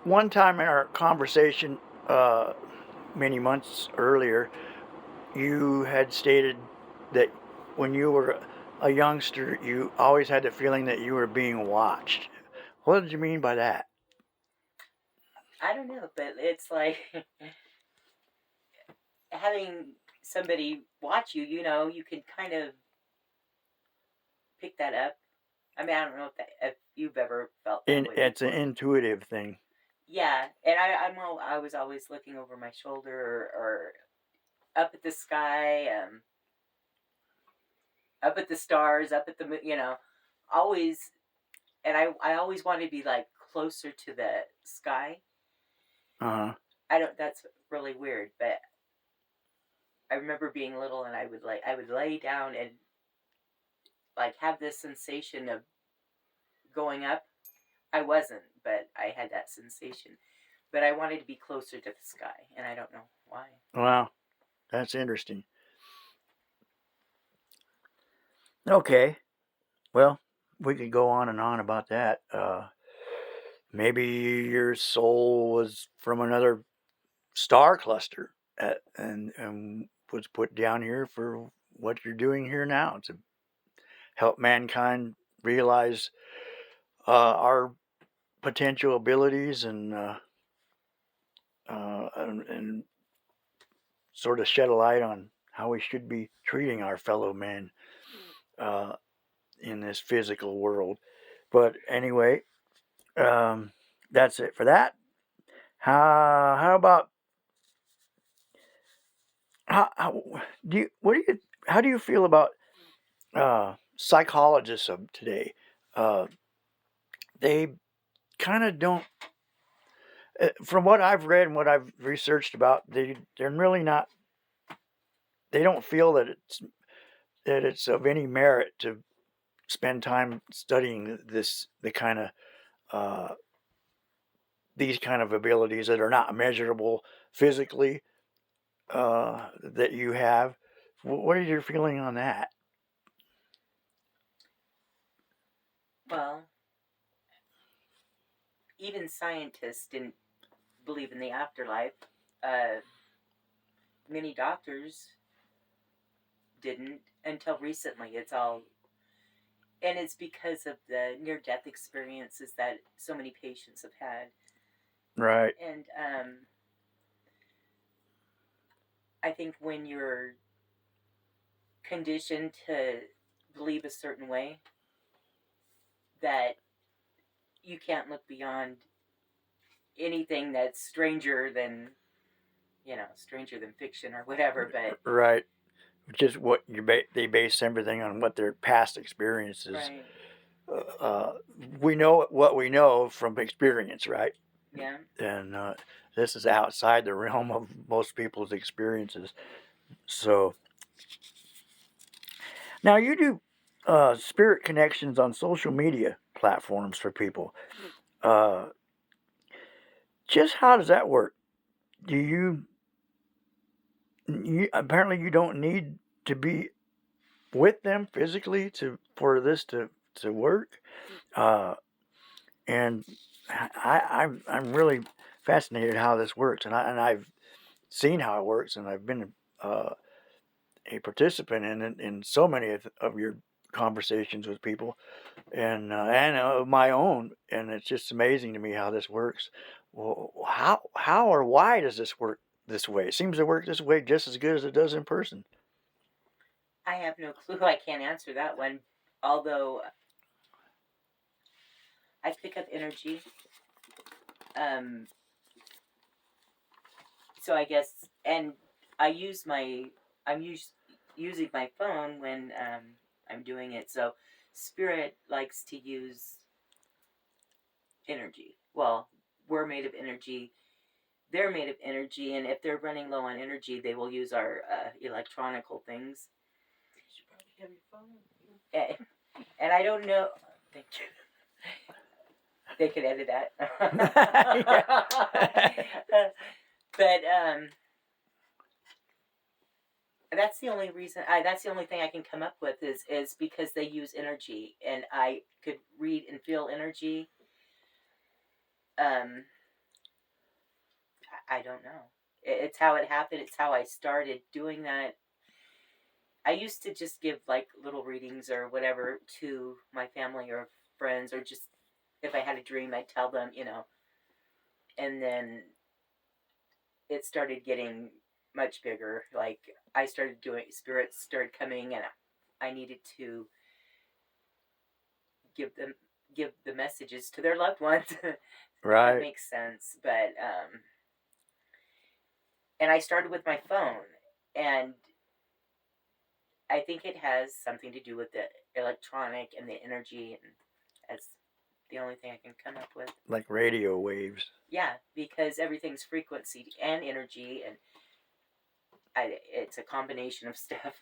one time in our conversation uh, many months earlier, you had stated that when you were a youngster, you always had the feeling that you were being watched. What did you mean by that? I don't know, but it's like having somebody watch you, you can kind of pick that up. I mean, I don't know if you've ever felt that way It's an before. intuitive thing. Yeah, and I was always looking over my shoulder or up at the sky, up at the stars, up at the always. And I always wanted to be like closer to the sky. Uh huh. I don't. That's really weird, but I remember being little and I would lay down and like have this sensation of going up. I wasn't, but I had that sensation. But I wanted to be closer to the sky, and I don't know why. Wow, that's interesting. Okay, well, we could go on and on about that. Maybe your soul was from another star cluster and was put down here for what you're doing here now to help mankind realize our potential abilities and sort of shed a light on how we should be treating our fellow men uh, in this physical world. But anyway, um, that's it for that. How about how do you what do you how do you feel about psychologists of today? Uh, they kind of don't. From what I've read and what I've researched about, they're really not. They don't feel that it's of any merit to spend time studying the kind of uh, these kind of abilities that are not measurable physically that you have. What is your feeling on that? Well, even scientists didn't believe in the afterlife. Uh, Many doctors didn't until recently. And it's because of the near-death experiences that so many patients have had. Right. And I think when you're conditioned to believe a certain way, that you can't look beyond anything that's stranger than fiction or whatever. But Right. Just what they base everything on what their past experiences. right, Uh, we know what we know from experience, right? yeah. And this is outside the realm of most people's experiences. So now you do spirit connections on social media platforms for people. Uh, just how does that work? Do you apparently you don't need to be with them physically to for this to work? Uh, and I'm really fascinated how this works, and I've seen how it works, and I've been uh, a participant in so many of your conversations with people, and of my own, and it's just amazing to me how this works. Well, how or why does this work this way? It seems to work this way just as good as it does in person. I have no clue. I can't answer that one. Although I pick up energy, um, so I guess, and I use my, using my phone when I'm doing it. So spirit likes to use energy. Well, we're made of energy. They're made of energy, and if they're running low on energy, they will use our electronical things. You should probably have your phone. And I don't know. Thank you. They could edit that. But that's the only reason. That's the only thing I can come up with is because they use energy, and I could read and feel energy. Um, I don't know. It's how it happened. It's how I started doing that. I used to just give like little readings or whatever to my family or friends, or just if I had a dream, I'd tell them, and then it started getting much bigger. Like I started doing, spirits started coming, and I needed to give them give the messages to their loved ones. If that Right. makes sense. But and I started with my phone, and I think it has something to do with the electronic and the energy, and that's the only thing I can come up with. Like radio waves. Yeah, because everything's frequency and energy, and it's a combination of stuff.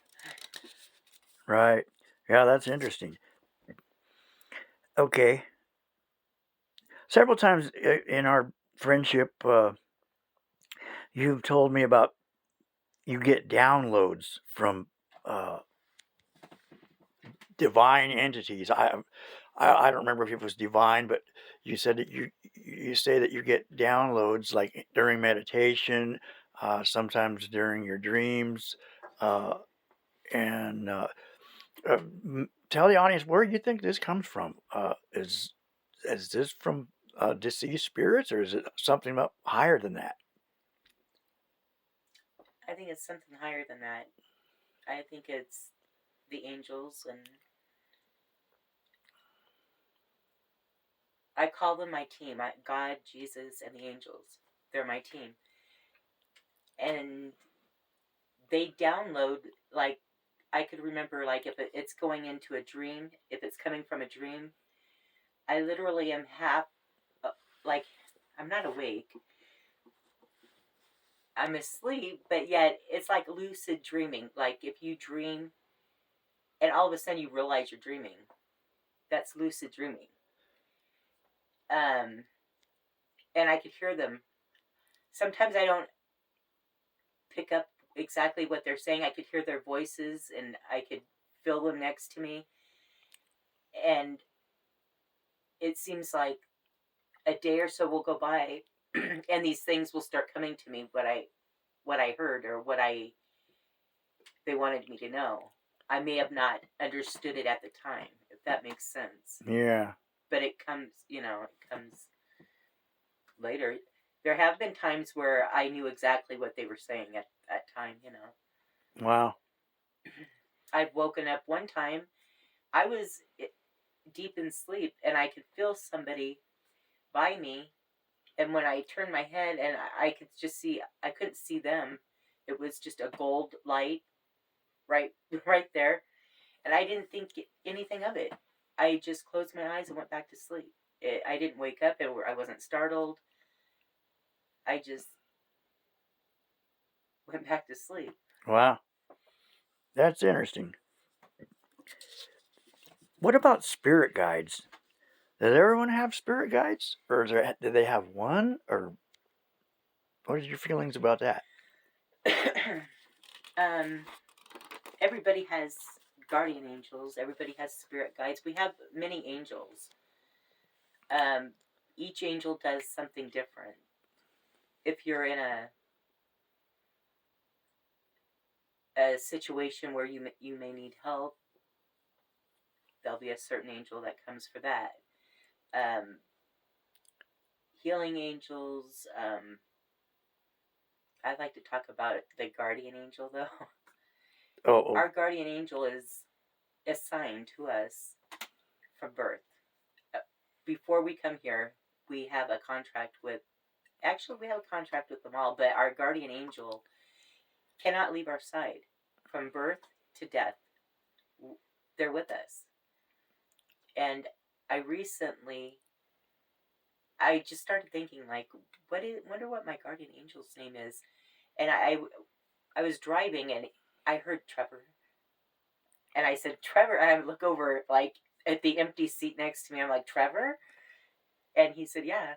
Right. Yeah, that's interesting. Okay. Several times in our friendship, you've told me about you get downloads from uh, divine entities. I don't remember if it was divine, but you said that you say that you get downloads like during meditation, sometimes during your dreams, uh, and tell the audience where you think this comes from. Is this from deceased spirits, or is it something up higher than that? I think it's something higher than that. I think it's the angels, and I call them my team. God, Jesus, and the angels. They're my team, and they download like I could remember like if it's going into a dream, if it's coming from a dream, I literally am half like I'm not awake. I'm asleep, but yet it's like lucid dreaming. Like if you dream and all of a sudden you realize you're dreaming, that's lucid dreaming. Um, and I could hear them. Sometimes I don't pick up exactly what they're saying. I could hear their voices and I could feel them next to me. And it seems like a day or so will go by and these things will start coming to me, what I heard or they wanted me to know. I may have not understood it at the time, if that makes sense. Yeah. But it comes, it comes later. There have been times where I knew exactly what they were saying at that time. Wow. I've woken up one time. I was deep in sleep and I could feel somebody by me. And when I turned my head and I could just see, I couldn't see them. It was just a gold light right, right there. And I didn't think anything of it. I just closed my eyes and went back to sleep. I didn't wake up. I wasn't startled. I just went back to sleep. Wow. That's interesting. What about spirit guides? Does everyone have spirit guides, or do they have one? Or what are your feelings about that? um, everybody has guardian angels. Everybody has spirit guides. We have many angels. Um, each angel does something different. If you're in a situation where you may need help, there'll be a certain angel that comes for that. Um, healing angels. I'd like to talk about the guardian angel though. Oh. Our guardian angel is assigned to us from birth. Before we come here, we have a contract with. Actually, we have a contract with them all, but our guardian angel cannot leave our side from birth to death. They're with us. And I just started thinking like, wonder what my guardian angel's name is, and I was driving and I heard Trevor, and I said Trevor, and I look over like at the empty seat next to me. I'm like Trevor, and he said yeah.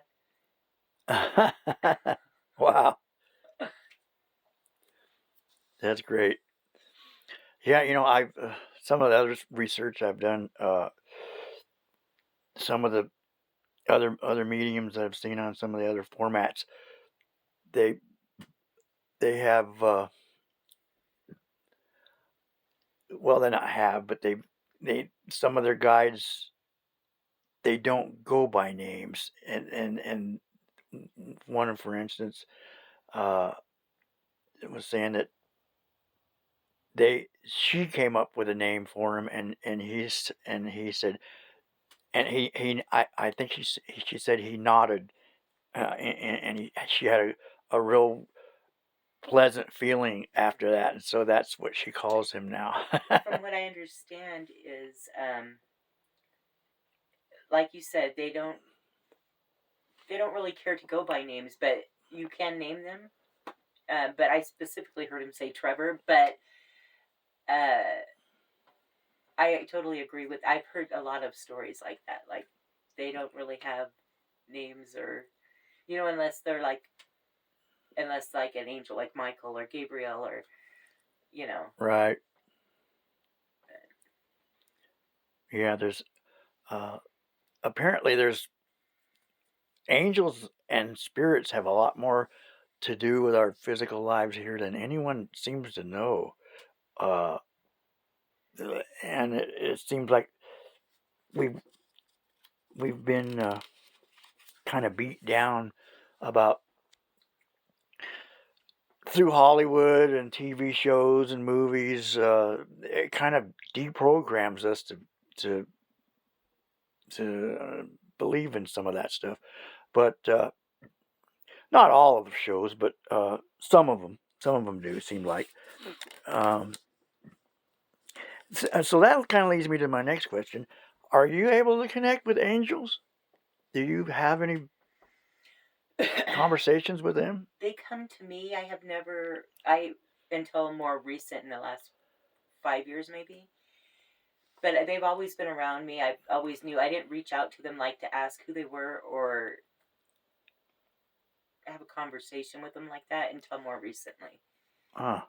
Wow. That's great. Yeah, I've some of the other research I've done, some of the other mediums that I've seen on some of the other formats, they they have well, they not have, but they some of their guides, they don't go by names, and one, for instance, uh, was saying that she came up with a name for him, and he said, and I think she said he nodded, and she had a real pleasant feeling after that, and so that's what she calls him now. From what I understand is, like you said, they don't really care to go by names, but you can name them. But I specifically heard him say Trevor. But uh, I totally agree with. I've heard a lot of stories like that. Like they don't really have names, or unless they're unless like an angel like Michael or Gabriel, or you know. Right. Yeah, there's uh apparently there's angels and spirits have a lot more to do with our physical lives here than anyone seems to know. Uh, and it seems like we've we've been kind of beat down about through Hollywood and TV shows and movies. It kind of deprograms us to to believe in some of that stuff, but not all of the shows, but some of them. Some of them do seem like. Um, so that kind of leads me to my next question. Are you able to connect with angels? Do you have any conversations with them? They come to me. I have never. I until more recent in the last 5 years maybe. But they've always been around me. I always knew. I didn't reach out to them like to ask who they were or have a conversation with them like that until more recently. Ah,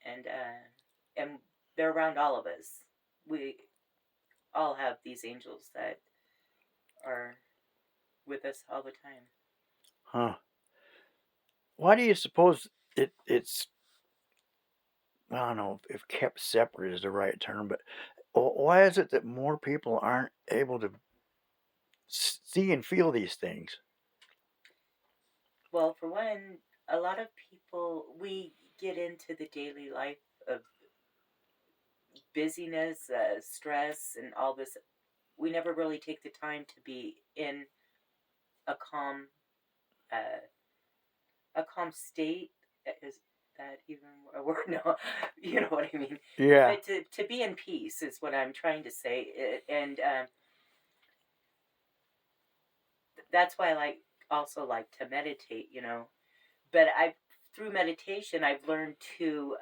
And they're around all of us. We all have these angels that are with us all the time. huh. Why do you suppose it's I don't know if kept separate is the right term, but why is it that more people aren't able to see and feel these things? Well, for one, a lot of people, we get into the daily life of busyness, stress, and all this. We never really take the time to be in a calm, uh, a calm state. Is that even a word? No, you know what I mean. Yeah, But to be in peace is what I'm trying to say, and that's why I also like to meditate. But I through meditation I've learned to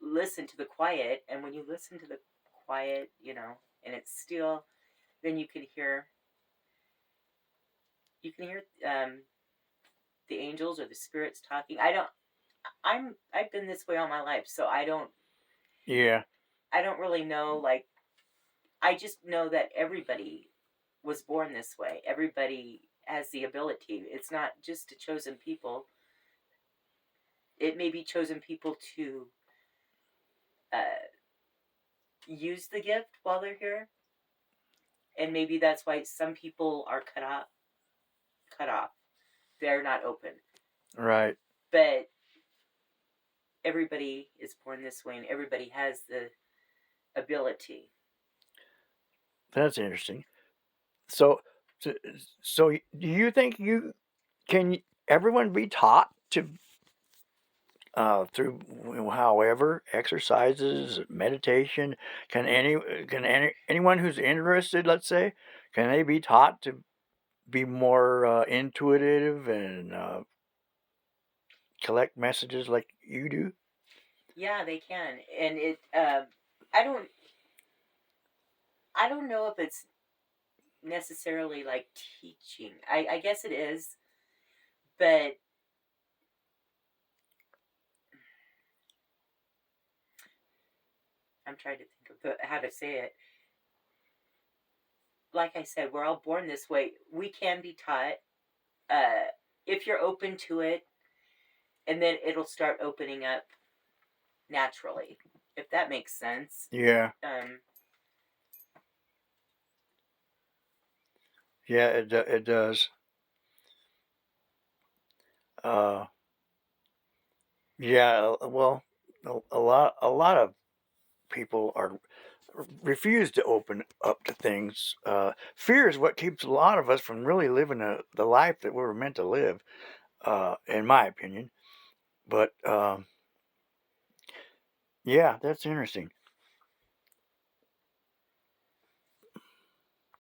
listen to the quiet, and when you listen to the quiet, and it's still, then you can hear the angels or the spirits talking. I've been this way all my life, so yeah, I don't really know. Like, I just know that everybody was born this way. Everybody has the ability. It's not just a chosen people. It may be chosen people to uh, use the gift while they're here, and maybe that's why some people are cut off. Cut off. They're not open. right. But everybody is born this way, and everybody has the ability. That's interesting. So, so, so do you think can everyone be taught to through however exercises, meditation? Anyone who's interested, let's say, can they be taught to be more intuitive and collect messages like you do? Yeah, they can, and I don't. I don't know if it's necessarily like teaching. I guess it is, but I'm trying to think of how to say it. Like I said, we're all born this way. We can be taught. Uh, if you're open to it, and then it'll start opening up naturally, if that makes sense. Yeah. Yeah, it does. Yeah, well, a lot of people are refuse to open up to things. Fear is what keeps a lot of us from really living the life that we were meant to live, in my opinion. But yeah, that's interesting.